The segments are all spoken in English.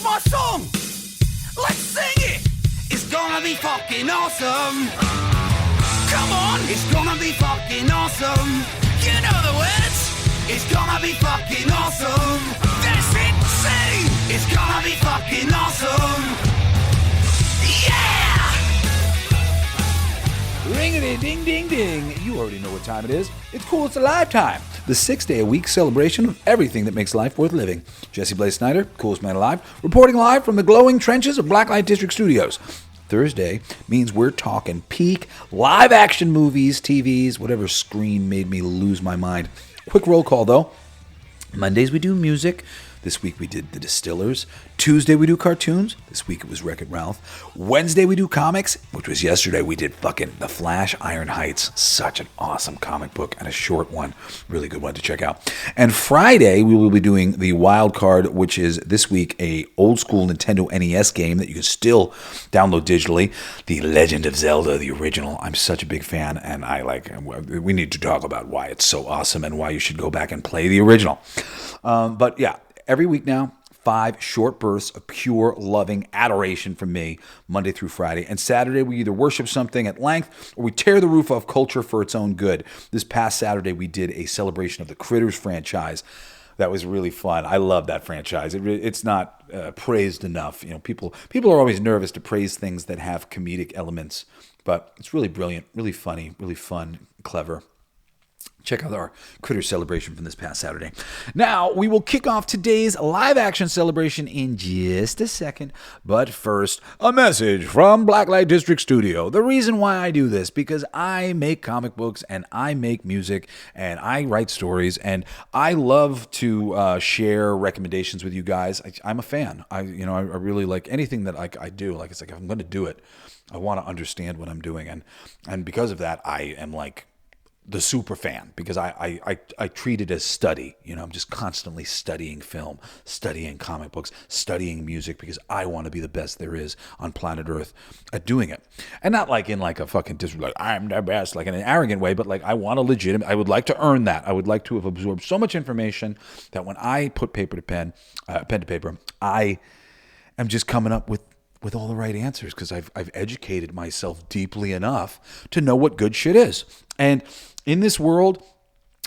my song. Let's sing it. It's gonna be fucking awesome. Come on, it's gonna be fucking awesome. You know the words. It's gonna be fucking awesome. That's insane. It's gonna be fucking awesome. Yeah! Ring-a-ding, ding, ding, ding. You already know what time it is. It's Cool It's a Lifetime, the 6-day-a-week celebration of everything that makes life worth living. Jesse Blaze Snyder, coolest man alive, reporting live from the glowing trenches of Blacklight District Studios. Thursday means we're talking peak live-action movies, TVs, whatever screen made me lose my mind. Quick roll call, though. Mondays we do music. This week we did The Distillers. Tuesday we do cartoons. This week it was Wreck-It Ralph. Wednesday we do comics, which was yesterday. We did fucking The Flash, Iron Heights. Such an awesome comic book and a short one. Really good one to check out. And Friday we will be doing the Wild Card, which is this week a old school Nintendo NES game that you can still download digitally. The Legend of Zelda, the original. I'm such a big fan, and we need to talk about why it's so awesome and why you should go back and play the original. But yeah. Every week now, 5 short bursts of pure, loving adoration from me, Monday through Friday. And Saturday, we either worship something at length or we tear the roof off culture for its own good. This past Saturday, we did a celebration of the Critters franchise. That was really fun. I love that franchise. It's not praised enough. You know, people are always nervous to praise things that have comedic elements, but it's really brilliant, really funny, really fun, clever. Check out our Critter celebration from this past Saturday. Now, we will kick off today's live-action celebration in just a second. But first, a message from Blacklight District Studio. The reason why I do this, because I make comic books, and I make music, and I write stories, and I love to share recommendations with you guys. I'm a fan. I really like anything that I do. Like, it's like, if I'm going to do it, I want to understand what I'm doing. And because of that, I am like the super fan, because I treat it as study. You know, I'm just constantly studying film, studying comic books, studying music, because I want to be the best there is on planet Earth at doing it. And not like in like a fucking like I'm the best, like in an arrogant way, but like I want I would like to earn that. I would like to have absorbed so much information that when I put pen to paper, I am just coming up with all the right answers, because I've educated myself deeply enough to know what good shit is. And in this world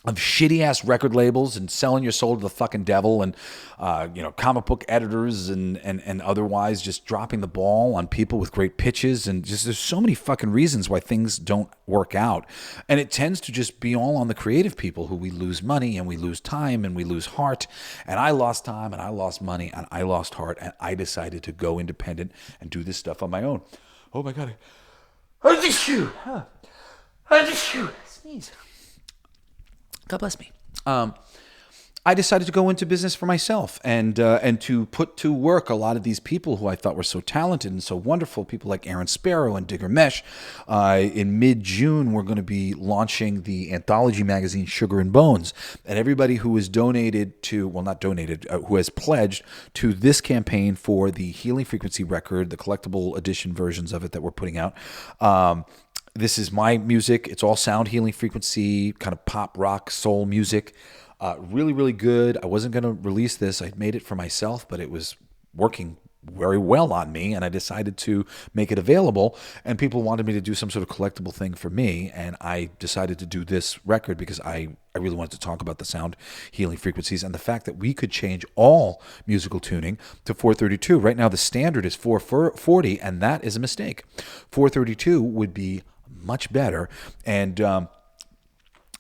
of shitty-ass record labels and selling your soul to the fucking devil and, comic book editors and otherwise just dropping the ball on people with great pitches, and just there's so many fucking reasons why things don't work out. And it tends to just be all on the creative people who we lose money and we lose time and we lose heart. And I lost time and I lost money and I lost heart, and I decided to go independent and do this stuff on my own. Oh my God. Sneeze. God bless me. I decided to go into business for myself and to put to work a lot of these people who I thought were so talented and so wonderful, people like Aaron Sparrow and Digger Mesh. In mid-June, we're going to be launching the anthology magazine Sugar and Bones. And everybody who has who has pledged to this campaign for the Healing Frequency record, the collectible edition versions of it that we're putting out, this is my music. It's all sound healing frequency, kind of pop, rock, soul music. Really, really good. I wasn't going to release this. I made it for myself, but it was working very well on me, and I decided to make it available. And people wanted me to do some sort of collectible thing for me, and I decided to do this record because I really wanted to talk about the sound healing frequencies and the fact that we could change all musical tuning to 432. Right now, the standard is 440, and that is a mistake. 432 would be much better. And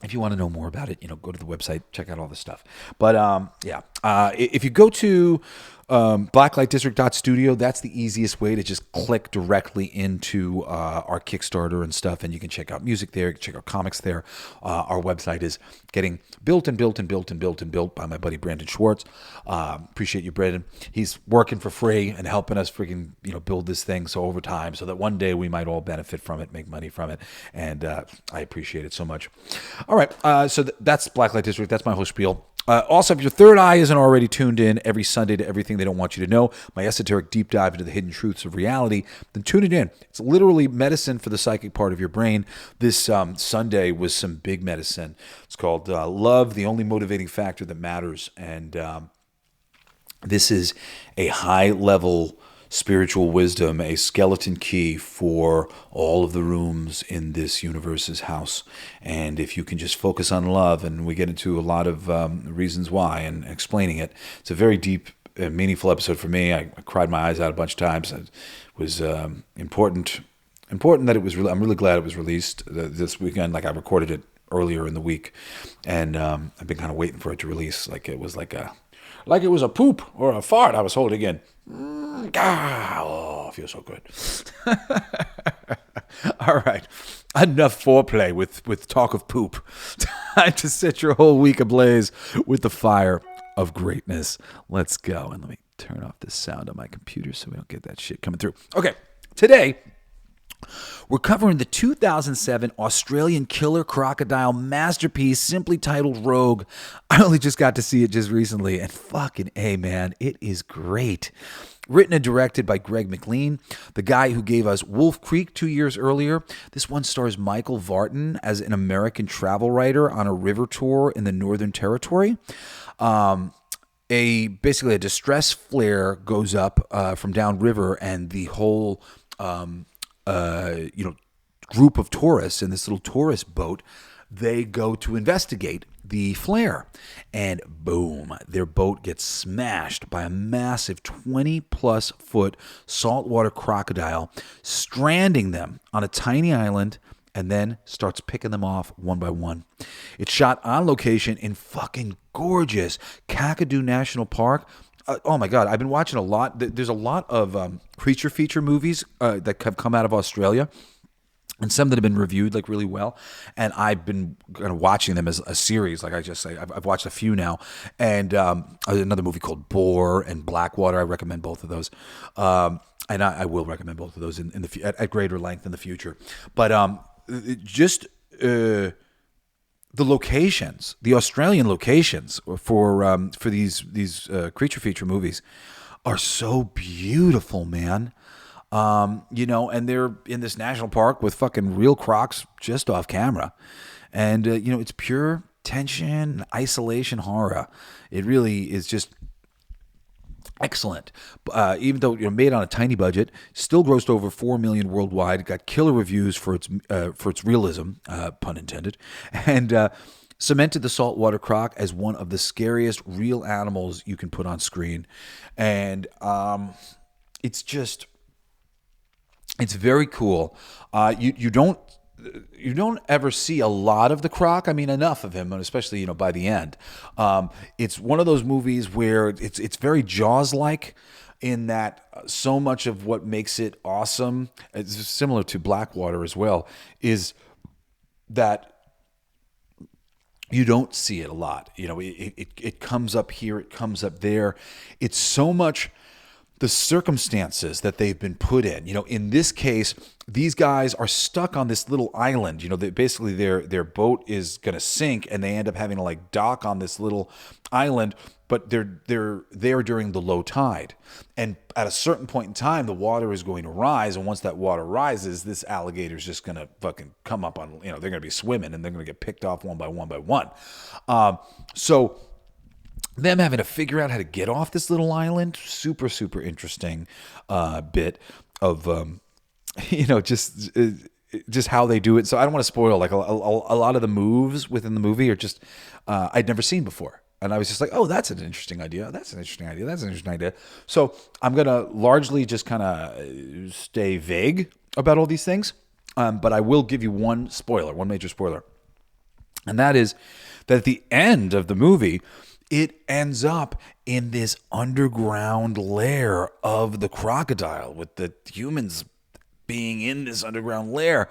if you want to know more about it, go to the website, check out all the stuff. But if you go to blacklightdistrict.studio, that's the easiest way to just click directly into our Kickstarter and stuff, and you can check out music there, you can check out comics there. Our website is getting built by my buddy Brandon Schwartz. Appreciate you, Brandon. He's working for free and helping us freaking build this thing so over time, so that one day we might all benefit from it, make money from it, and I appreciate it so much. All right, so that's Blacklight District. That's my whole spiel. Also, if your third eye isn't already tuned in every Sunday to Everything They Don't Want You to Know, my esoteric deep dive into the hidden truths of reality, then tune it in. It's literally medicine for the psychic part of your brain. This Sunday was some big medicine. It's called Love, the Only Motivating Factor That Matters. And This is a high-level spiritual wisdom, a skeleton key for all of the rooms in this universe's house. And if you can just focus on love, and we get into a lot of reasons why and explaining it, it's a very deep and meaningful episode for me. I cried my eyes out a bunch of times. It was important that it was. I'm really glad it was released this weekend. Like, I recorded it earlier in the week, and I've been kind of waiting for it to release. Like it was like it was a poop or a fart I was holding in. Oh, it feels so good. All right. Enough foreplay with talk of poop. Time to set your whole week ablaze with the fire of greatness. Let's go. And let me turn off the sound on my computer so we don't get that shit coming through. Okay. Today, we're covering the 2007 Australian killer crocodile masterpiece simply titled Rogue. I only just got to see it just recently, and fucking A, man, it is great. Written and directed by McLean, the guy who gave us Wolf Creek 2 years earlier. This one stars Michael Vartan as an American travel writer on a river tour in the Northern Territory. Basically a distress flare goes up from downriver, and the whole group of tourists in this little tourist boat, they go to investigate the flare, and boom, their boat gets smashed by a massive 20-plus foot saltwater crocodile, stranding them on a tiny island, and then starts picking them off one by one. It's shot on location in fucking gorgeous Kakadu National Park. Oh my God, I've been watching a lot. There's a lot of creature feature movies that have come out of Australia, and some that have been reviewed like really well. And I've been kind of watching them as a series. Like I just say, I've watched a few now. And another movie called Boar and Blackwater. I recommend both of those. And I will recommend both of those at greater length in the future. But the locations, the Australian locations for these creature feature movies are so beautiful, man. And they're in this national park with fucking real crocs just off camera. And, it's pure tension, isolation horror. It really is just excellent. Even though made on a tiny budget, still grossed over 4 million worldwide. Got killer reviews for its realism, pun intended, and cemented the saltwater croc as one of the scariest real animals you can put on screen. And it's very cool. You don't ever see a lot of the croc. I mean, enough of him, especially by the end. It's one of those movies where it's very Jaws-like, in that so much of what makes it awesome, it's similar to Blackwater as well, is that you don't see it a lot. It comes up here, it comes up there. It's so much the circumstances that they've been put in. In this case, these guys are stuck on this little island. Basically their boat is going to sink, and they end up having to dock on this little island, but they're there during the low tide. And at a certain point in time, the water is going to rise, and once that water rises, this alligator's just going to fucking come up on, they're going to be swimming, and they're going to get picked off one by one. So them having to figure out how to get off this little island, super, super interesting bit of, just how they do it. So I don't want to spoil, a lot of the moves within the movie are just, I'd never seen before. And I was just like, oh, that's an interesting idea. That's an interesting idea. That's an interesting idea. So I'm going to largely just kind of stay vague about all these things. But I will give you one major spoiler. And that is that at the end of the movie, it ends up in this underground lair of the crocodile, with the humans being in this underground lair.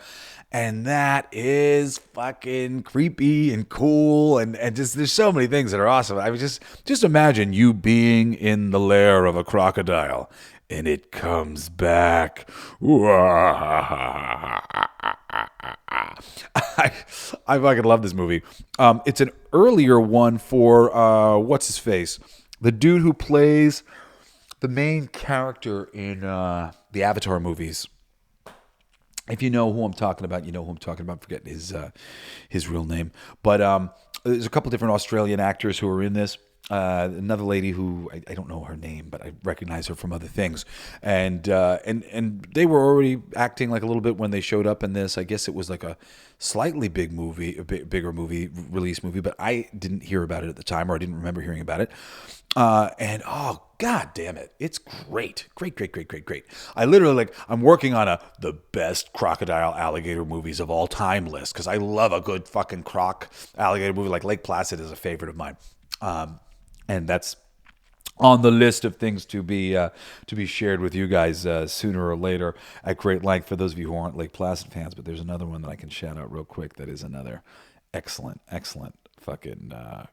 And that is fucking creepy and cool. And just, there's so many things that are awesome. I mean, just imagine you being in the lair of a crocodile and it comes back. I fucking love this movie. It's an earlier one for, what's his face? The dude who plays the main character in the Avatar movies. If you know who I'm talking about, you know who I'm talking about. I'm forgetting his real name. But there's a couple different Australian actors who are in this. another lady who I don't know her name, but I recognize her from other things, and they were already acting like a little bit when they showed up in this. I guess it was like a slightly big movie, bigger movie release movie, but I didn't hear about it at the time, or I didn't remember hearing about it. And oh god damn it, it's great. I literally I'm working on the best crocodile alligator movies of all time list because I love a good fucking croc alligator movie. Like Lake Placid is a favorite of mine. And that's on the list of things to be shared with you guys sooner or later at great length for those of you who aren't Lake Placid fans. But there's another one that I can shout out real quick that is another excellent fucking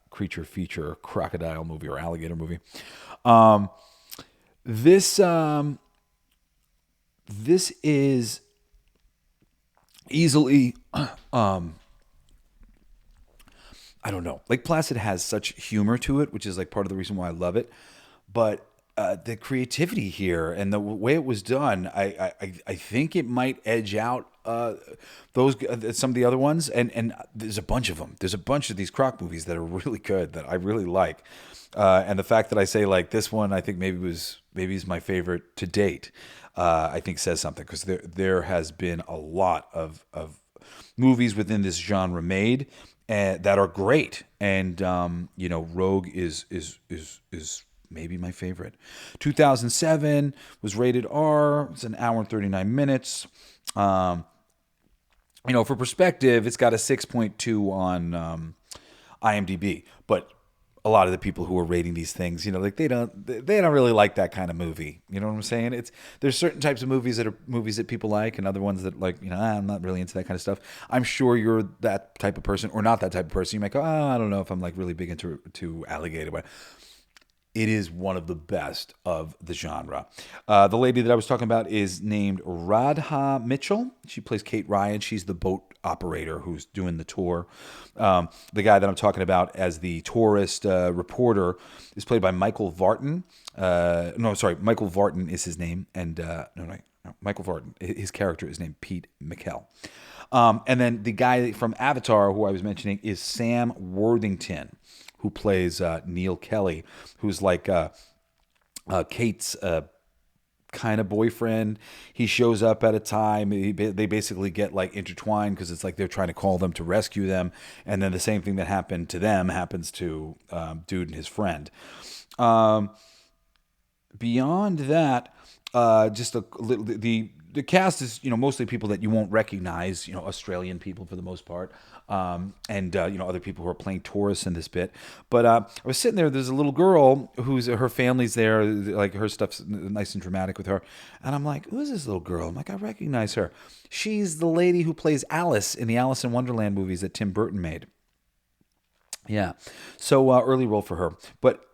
creature feature crocodile movie or alligator movie. This is easily I don't know. Lake Placid has such humor to it, which is like part of the reason why I love it. But the creativity here and the way it was done, I think it might edge out those some of the other ones. And there's a bunch of them. There's a bunch of these croc movies that are really good that I really like. And the fact that I say like this one, I think maybe is my favorite to date. I think says something because there has been a lot of movies within this genre made. That are great, and Rogue is maybe my favorite. 2007 was rated R. It's an hour and 39 minutes. For perspective, it's got a 6.2 on IMDb, but a lot of the people who are rating these things, they don't really like that kind of movie. You know what I'm saying? There's certain types of movies that are movies that people like, and other ones that I'm not really into that kind of stuff. I'm sure you're that type of person or not that type of person. You might go, I don't know if I'm like really big into alligator, but it is one of the best of the genre. The lady that I was talking about is named Radha Mitchell. She plays Kate Ryan. She's the boat operator who's doing the tour. The guy that I'm talking about as the tourist reporter is played by Michael Vartan. Michael Vartan is his name. And Michael Vartan. His character is named Pete McKell. And then the guy from Avatar, who I was mentioning, is Sam Worthington, who plays Neil Kelly, who's like Kate's kind of boyfriend. He shows up at a time. They basically get like intertwined because it's like they're trying to call them to rescue them. And then the same thing that happened to them happens to Dude and his friend. Beyond that, just the cast is, mostly people that you won't recognize, Australian people for the most part. And other people who are playing tourists in this bit. But I was sitting there. There's a little girl who's her family's there. Like her stuff's nice and dramatic with her. And I'm like, who is this little girl? I'm like, I recognize her. She's the lady who plays Alice in the Alice in Wonderland movies that Tim Burton made. Yeah. So early role for her, but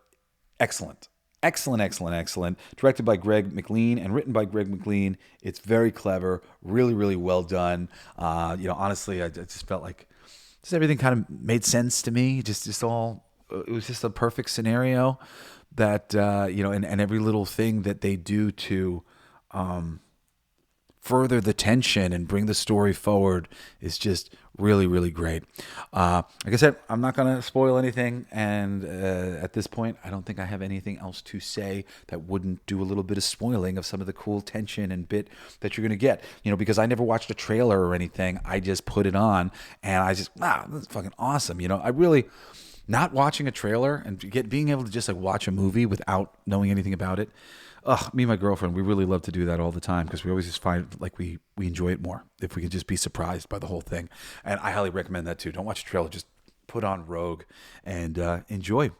excellent. Excellent. Directed by Greg McLean and written by Greg McLean. It's very clever, really, really well done. Honestly, I just felt like just everything kind of made sense to me. Just all, it was just a perfect scenario that, and every little thing that they do to further the tension and bring the story forward is just really, really great. Like I said, I'm not going to spoil anything. And at this point, I don't think I have anything else to say that wouldn't do a little bit of spoiling of some of the cool tension and bit that you're going to get. Because I never watched a trailer or anything. I just put it on and I just, wow, that's fucking awesome. I really, not watching a trailer and being able to just like watch a movie without knowing anything about it. Me and my girlfriend, we really love to do that all the time because we always just find like we enjoy it more if we can just be surprised by the whole thing. And I highly recommend that too. Don't watch a trailer, just put on Rogue and enjoy.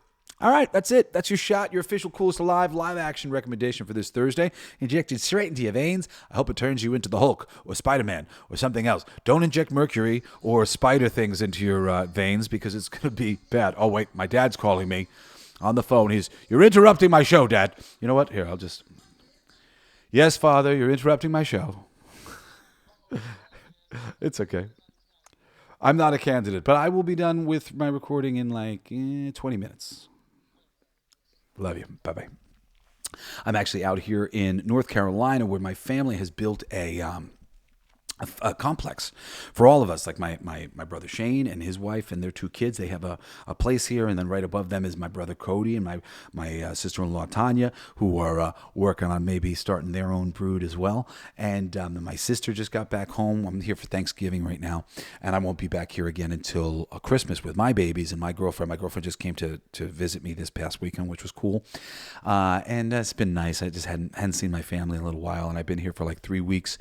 All right, that's it. That's your shot, your official Coolest Alive live action recommendation for this Thursday. Injected straight into your veins. I hope it turns you into the Hulk or Spider-Man or something else. Don't inject mercury or spider things into your veins because it's going to be bad. Oh, wait, my dad's calling me on the phone. You're interrupting my show, Dad. You know what? Here, Yes, Father, you're interrupting my show. It's okay. I'm not a candidate, but I will be done with my recording in like 20 minutes. Love you. Bye-bye. I'm actually out here in North Carolina where my family has built a a complex for all of us. Like my brother Shane and his wife and their 2 kids, they have a place here, and then right above them is my brother Cody and my sister-in-law Tanya, who are working on maybe starting their own brood as well. And my sister just got back home. I'm here for Thanksgiving right now, and I won't be back here again until Christmas with my babies and my girlfriend. My girlfriend just came to visit me this past weekend, which was cool, and it's been nice. I just hadn't seen my family in a little while, and I've been here for like 3 weeks,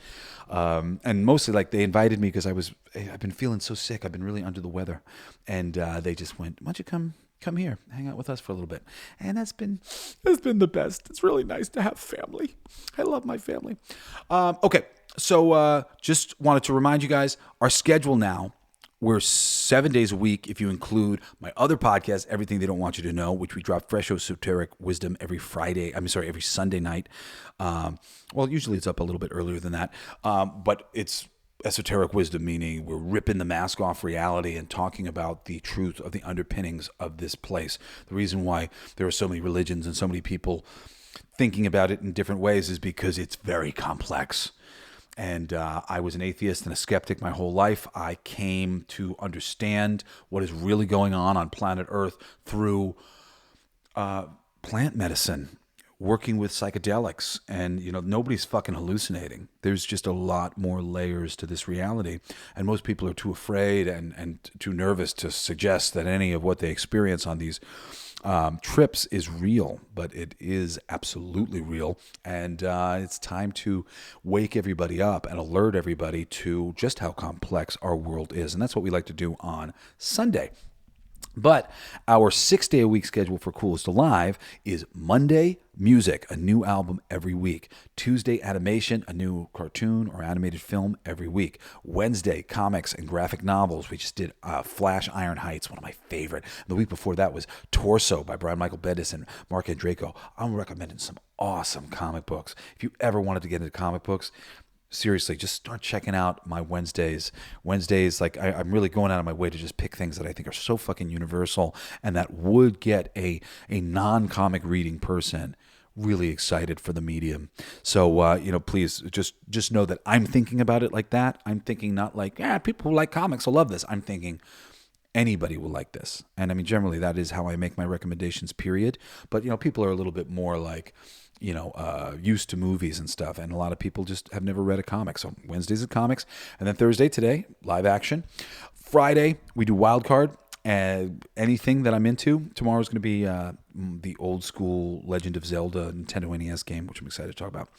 and mostly like they invited me because I've been feeling so sick. I've been really under the weather, and they just went, "Why don't you come here, hang out with us for a little bit?" And that's been the best. It's really nice to have family. I love my family. Okay, so just wanted to remind you guys, our schedule now. We're 7 days a week if you include my other podcast, Everything They Don't Want You to Know, which we drop fresh esoteric wisdom every Sunday night. Well, usually it's up a little bit earlier than that, but it's esoteric wisdom, meaning we're ripping the mask off reality and talking about the truth of the underpinnings of this place. The reason why there are so many religions and so many people thinking about it in different ways is because it's very complex. And I was an atheist and a skeptic my whole life. I came to understand what is really going on planet Earth through plant medicine, working with psychedelics. And, nobody's fucking hallucinating. There's just a lot more layers to this reality. And most people are too afraid and too nervous to suggest that any of what they experience on these trips is real, but it is absolutely real, and it's time to wake everybody up and alert everybody to just how complex our world is, and that's what we like to do on Sunday. But our 6-day-a-week schedule for Coolest Alive is Monday, music, a new album every week. Tuesday, animation, a new cartoon or animated film every week. Wednesday, comics and graphic novels. We just did Flash Iron Heights, one of my favorite. The week before that was Torso by Brian Michael Bendis and Mark Andreyko. I'm recommending some awesome comic books. If you ever wanted to get into comic books, seriously, just start checking out my Wednesdays. Like I'm really going out of my way to just pick things that I think are so fucking universal and that would get a non-comic reading person really excited for the medium. So, please just know that I'm thinking about it like that. I'm thinking not like, people who like comics will love this. I'm thinking anybody will like this. And I mean, generally that is how I make my recommendations, period. But, people are a little bit more like, used to movies and stuff. And a lot of people just have never read a comic. So Wednesdays is comics. And then Thursday, today, live action. Friday, we do Wild Card. And anything that I'm into. Tomorrow's going to be the old school Legend of Zelda Nintendo NES game, which I'm excited to talk about.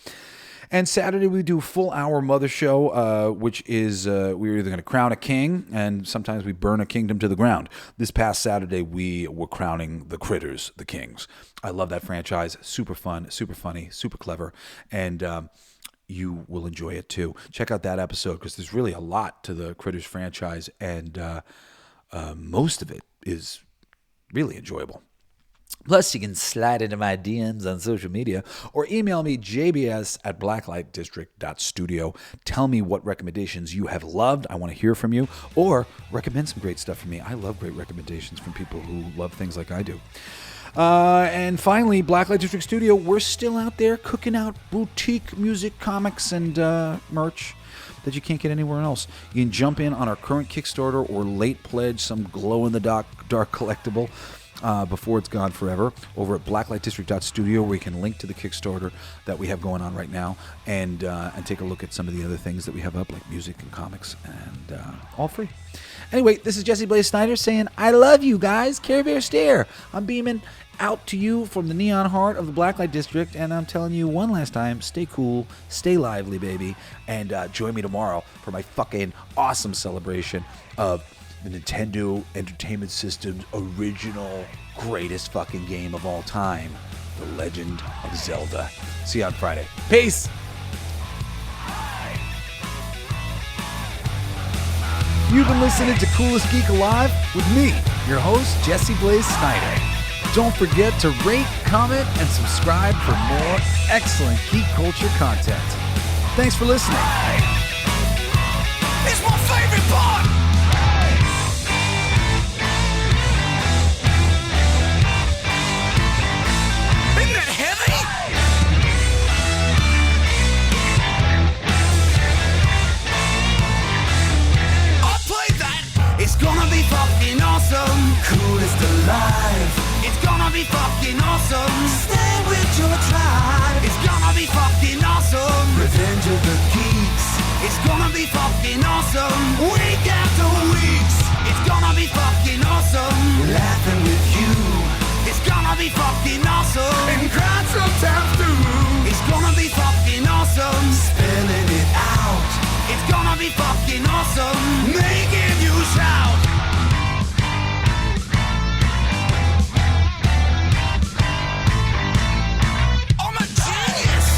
And Saturday, we do a full hour Mother Show, which is we're either going to crown a king, and sometimes we burn a kingdom to the ground. This past Saturday, we were crowning the Critters, the kings. I love that franchise. Super fun, super funny, super clever, and you will enjoy it too. Check out that episode because there's really a lot to the Critters franchise, and most of it is really enjoyable. Plus, you can slide into my DMs on social media or email me jbs@blacklightdistrict.studio. Tell me what recommendations you have loved. I want to hear from you, or recommend some great stuff for me. I love great recommendations from people who love things like I do. And finally, Blacklight District Studio, we're still out there cooking out boutique music, comics, and merch that you can't get anywhere else. You can jump in on our current Kickstarter or late pledge some glow-in-the-dark collectible before it's gone forever over at blacklightdistrict.studio, where you can link to the Kickstarter that we have going on right now and take a look at some of the other things that we have up, like music and comics, and all free. Anyway, this is Jesse Blaze Snyder saying, I love you guys. Care Bear Stare. I'm beaming out to you from the neon heart of the Blacklight District, and I'm telling you one last time, stay cool, stay lively, baby, and join me tomorrow for my fucking awesome celebration of the Nintendo Entertainment System's original greatest fucking game of all time, The Legend of Zelda. See you on Friday. Peace! You've been listening to Coolest Geek Alive with me, your host, Jesse Blaze Snyder. Don't forget to rate, comment, and subscribe for more excellent geek culture content. Thanks for listening. It's my favorite part! Isn't that heavy? fucking awesome. Week after weeks, it's gonna be fucking awesome. Laughing with you, it's gonna be fucking awesome. And crying sometimes too. It's gonna be fucking awesome. Spilling it out, it's gonna be fucking awesome. Making you shout. I'm a genius.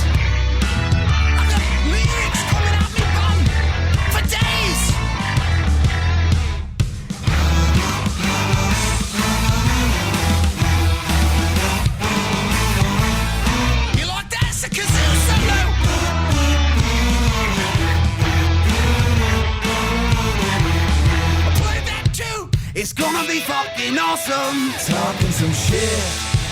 I got lyrics coming out me bum for days. You like that? It's a kazoo solo. I played that too. It's gonna be fucking awesome. Talking some shit.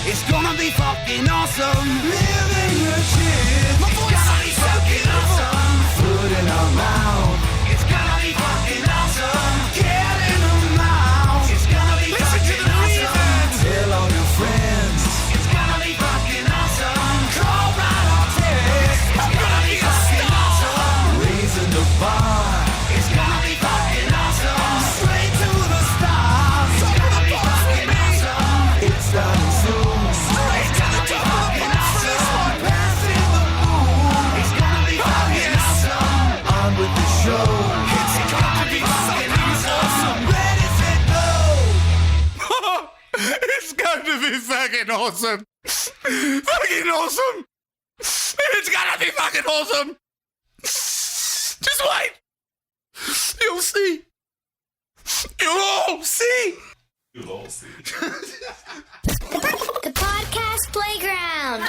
It's gonna be fucking awesome. Living the shit. My voice is fucking awesome. Food in our mouth. It's gonna be fucking awesome. Get in the mouth. It's gonna be fucking awesome. Tell all your friends. It's gonna be fucking awesome. Call right or text. It's gonna be fucking awesome. Raising the bar. It's gonna be fucking awesome. Straight to the stars. It's gonna be fucking awesome. It's starting soon. Straight to the top of the awesome. Passing the moon. It's gonna be fucking awesome. On with the show. It's gonna be fucking awesome. Ready, set, go. It's going to be fucking awesome. Fucking awesome. It's gonna be fucking awesome. Just wait. You'll see. You'll all see. The podcast playground.